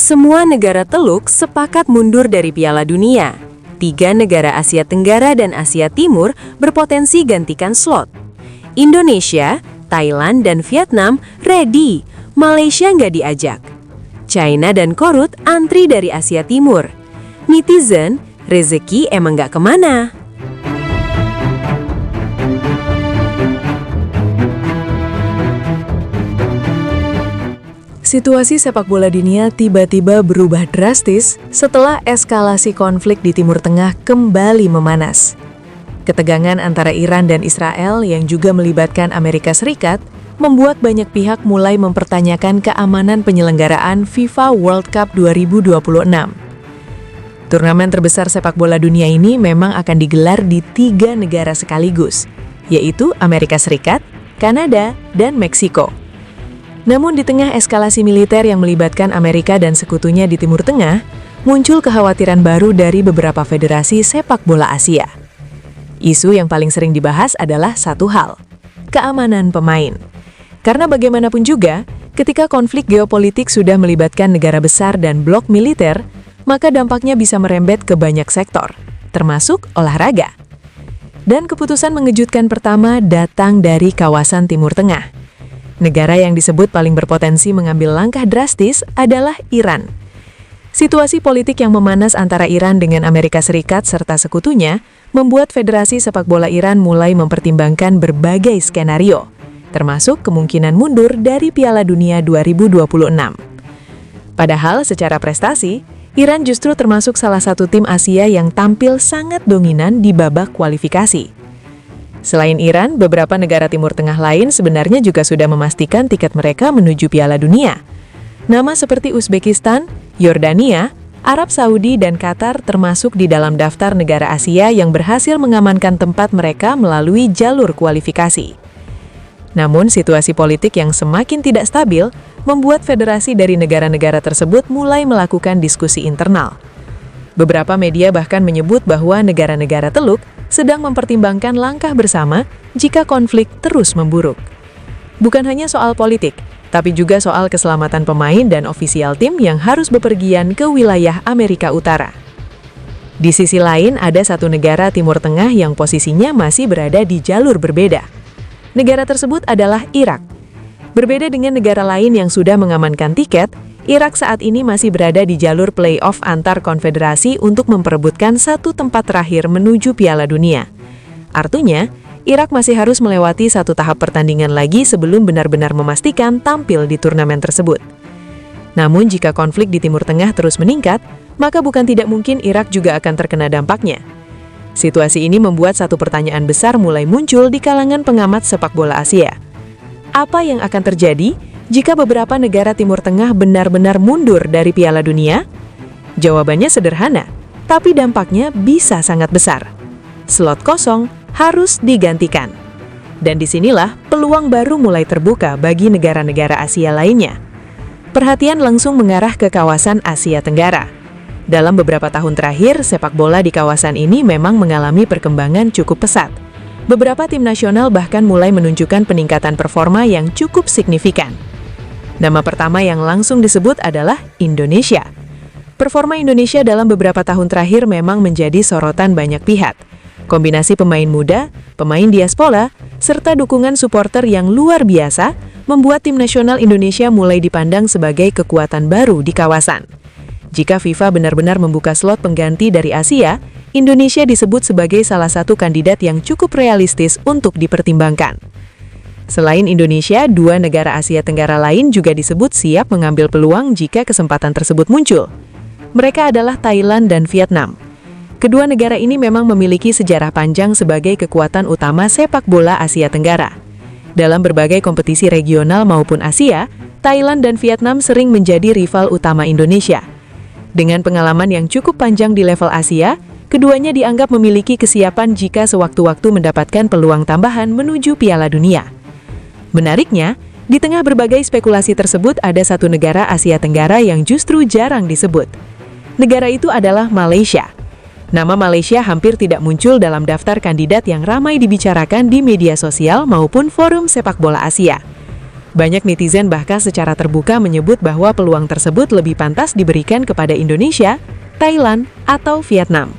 Semua negara Teluk sepakat mundur dari Piala Dunia. 3 negara Asia Tenggara dan Asia Timur berpotensi gantikan slot. Indonesia, Thailand, dan Vietnam ready, Malaysia nggak diajak. China dan Korut antri dari Asia Timur. Netizen, rezeki emang nggak kemana. Situasi sepak bola dunia tiba-tiba berubah drastis setelah eskalasi konflik di Timur Tengah kembali memanas. Ketegangan antara Iran dan Israel yang juga melibatkan Amerika Serikat membuat banyak pihak mulai mempertanyakan keamanan penyelenggaraan FIFA World Cup 2026. Turnamen terbesar sepak bola dunia ini memang akan digelar di 3 negara sekaligus, yaitu Amerika Serikat, Kanada, dan Meksiko. Namun di tengah eskalasi militer yang melibatkan Amerika dan sekutunya di Timur Tengah, muncul kekhawatiran baru dari beberapa federasi sepak bola Asia. Isu yang paling sering dibahas adalah satu hal, keamanan pemain. Karena bagaimanapun juga, ketika konflik geopolitik sudah melibatkan negara besar dan blok militer, maka dampaknya bisa merembet ke banyak sektor, termasuk olahraga. Dan keputusan mengejutkan pertama datang dari kawasan Timur Tengah. Negara yang disebut paling berpotensi mengambil langkah drastis adalah Iran. Situasi politik yang memanas antara Iran dengan Amerika Serikat serta sekutunya membuat Federasi Sepak Bola Iran mulai mempertimbangkan berbagai skenario, termasuk kemungkinan mundur dari Piala Dunia 2026. Padahal secara prestasi, Iran justru termasuk salah satu tim Asia yang tampil sangat dominan di babak kualifikasi. Selain Iran, beberapa negara Timur Tengah lain sebenarnya juga sudah memastikan tiket mereka menuju Piala Dunia. Nama seperti Uzbekistan, Yordania, Arab Saudi, dan Qatar termasuk di dalam daftar negara Asia yang berhasil mengamankan tempat mereka melalui jalur kualifikasi. Namun, situasi politik yang semakin tidak stabil membuat federasi dari negara-negara tersebut mulai melakukan diskusi internal. Beberapa media bahkan menyebut bahwa negara-negara Teluk sedang mempertimbangkan langkah bersama jika konflik terus memburuk. Bukan hanya soal politik, tapi juga soal keselamatan pemain dan ofisial tim yang harus bepergian ke wilayah Amerika Utara. Di sisi lain, ada satu negara Timur Tengah yang posisinya masih berada di jalur berbeda. Negara tersebut adalah Irak. Berbeda dengan negara lain yang sudah mengamankan tiket, Irak saat ini masih berada di jalur play-off antar konfederasi untuk memperebutkan satu tempat terakhir menuju Piala Dunia. Artinya, Irak masih harus melewati satu tahap pertandingan lagi sebelum benar-benar memastikan tampil di turnamen tersebut. Namun jika konflik di Timur Tengah terus meningkat, maka bukan tidak mungkin Irak juga akan terkena dampaknya. Situasi ini membuat satu pertanyaan besar mulai muncul di kalangan pengamat sepak bola Asia. Apa yang akan terjadi jika beberapa negara Timur Tengah benar-benar mundur dari Piala Dunia? Jawabannya sederhana, tapi dampaknya bisa sangat besar. Slot kosong harus digantikan. Dan disinilah peluang baru mulai terbuka bagi negara-negara Asia lainnya. Perhatian langsung mengarah ke kawasan Asia Tenggara. Dalam beberapa tahun terakhir, sepak bola di kawasan ini memang mengalami perkembangan cukup pesat. Beberapa tim nasional bahkan mulai menunjukkan peningkatan performa yang cukup signifikan. Nama pertama yang langsung disebut adalah Indonesia. Performa Indonesia dalam beberapa tahun terakhir memang menjadi sorotan banyak pihak. Kombinasi pemain muda, pemain diaspora, serta dukungan supporter yang luar biasa membuat tim nasional Indonesia mulai dipandang sebagai kekuatan baru di kawasan. Jika FIFA benar-benar membuka slot pengganti dari Asia, Indonesia disebut sebagai salah satu kandidat yang cukup realistis untuk dipertimbangkan. Selain Indonesia, 2 negara Asia Tenggara lain juga disebut siap mengambil peluang jika kesempatan tersebut muncul. Mereka adalah Thailand dan Vietnam. Kedua negara ini memang memiliki sejarah panjang sebagai kekuatan utama sepak bola Asia Tenggara. Dalam berbagai kompetisi regional maupun Asia, Thailand dan Vietnam sering menjadi rival utama Indonesia. Dengan pengalaman yang cukup panjang di level Asia, keduanya dianggap memiliki kesiapan jika sewaktu-waktu mendapatkan peluang tambahan menuju Piala Dunia. Menariknya, di tengah berbagai spekulasi tersebut ada satu negara Asia Tenggara yang justru jarang disebut. Negara itu adalah Malaysia. Nama Malaysia hampir tidak muncul dalam daftar kandidat yang ramai dibicarakan di media sosial maupun forum sepak bola Asia. Banyak netizen bahkan secara terbuka menyebut bahwa peluang tersebut lebih pantas diberikan kepada Indonesia, Thailand, atau Vietnam.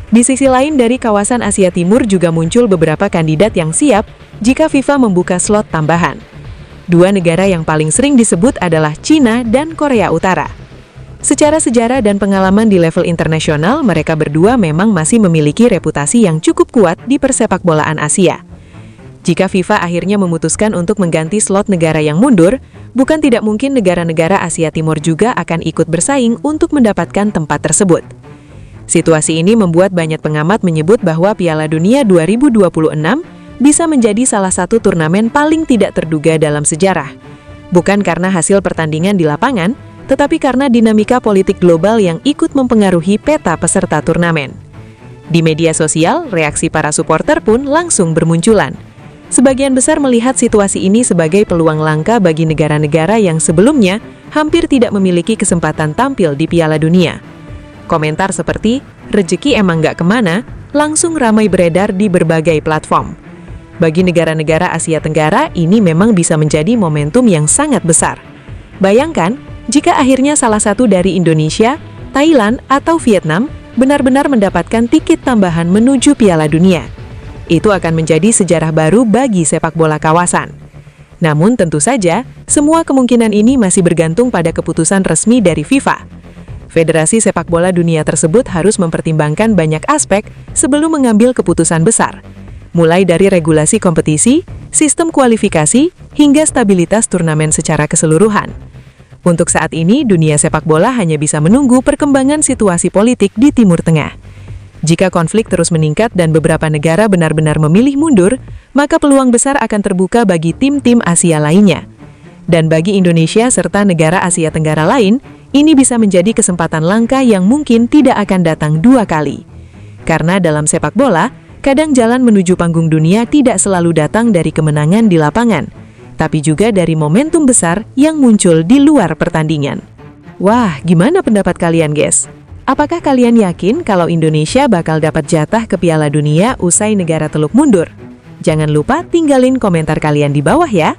Di sisi lain, dari kawasan Asia Timur juga muncul beberapa kandidat yang siap jika FIFA membuka slot tambahan. Dua negara yang paling sering disebut adalah China dan Korea Utara. Secara sejarah dan pengalaman di level internasional, mereka berdua memang masih memiliki reputasi yang cukup kuat di persepakbolaan Asia. Jika FIFA akhirnya memutuskan untuk mengganti slot negara yang mundur, bukan tidak mungkin negara-negara Asia Timur juga akan ikut bersaing untuk mendapatkan tempat tersebut. Situasi ini membuat banyak pengamat menyebut bahwa Piala Dunia 2026 bisa menjadi salah satu turnamen paling tidak terduga dalam sejarah. Bukan karena hasil pertandingan di lapangan, tetapi karena dinamika politik global yang ikut mempengaruhi peta peserta turnamen. Di media sosial, reaksi para supporter pun langsung bermunculan. Sebagian besar melihat situasi ini sebagai peluang langka bagi negara-negara yang sebelumnya hampir tidak memiliki kesempatan tampil di Piala Dunia. Komentar seperti, "Rezeki emang nggak kemana," langsung ramai beredar di berbagai platform. Bagi negara-negara Asia Tenggara, ini memang bisa menjadi momentum yang sangat besar. Bayangkan, jika akhirnya salah satu dari Indonesia, Thailand, atau Vietnam benar-benar mendapatkan tiket tambahan menuju Piala Dunia. Itu akan menjadi sejarah baru bagi sepak bola kawasan. Namun tentu saja, semua kemungkinan ini masih bergantung pada keputusan resmi dari FIFA. Federasi sepak bola dunia tersebut harus mempertimbangkan banyak aspek sebelum mengambil keputusan besar, mulai dari regulasi kompetisi, sistem kualifikasi, hingga stabilitas turnamen secara keseluruhan. Untuk saat ini, dunia sepak bola hanya bisa menunggu perkembangan situasi politik di Timur Tengah. Jika konflik terus meningkat dan beberapa negara benar-benar memilih mundur, maka peluang besar akan terbuka bagi tim-tim Asia lainnya. Dan bagi Indonesia serta negara Asia Tenggara lain, ini bisa menjadi kesempatan langka yang mungkin tidak akan datang dua kali. Karena dalam sepak bola, kadang jalan menuju panggung dunia tidak selalu datang dari kemenangan di lapangan, tapi juga dari momentum besar yang muncul di luar pertandingan. Wah, gimana pendapat kalian, guys? Apakah kalian yakin kalau Indonesia bakal dapat jatah ke Piala Dunia usai negara Teluk mundur? Jangan lupa tinggalin komentar kalian di bawah ya.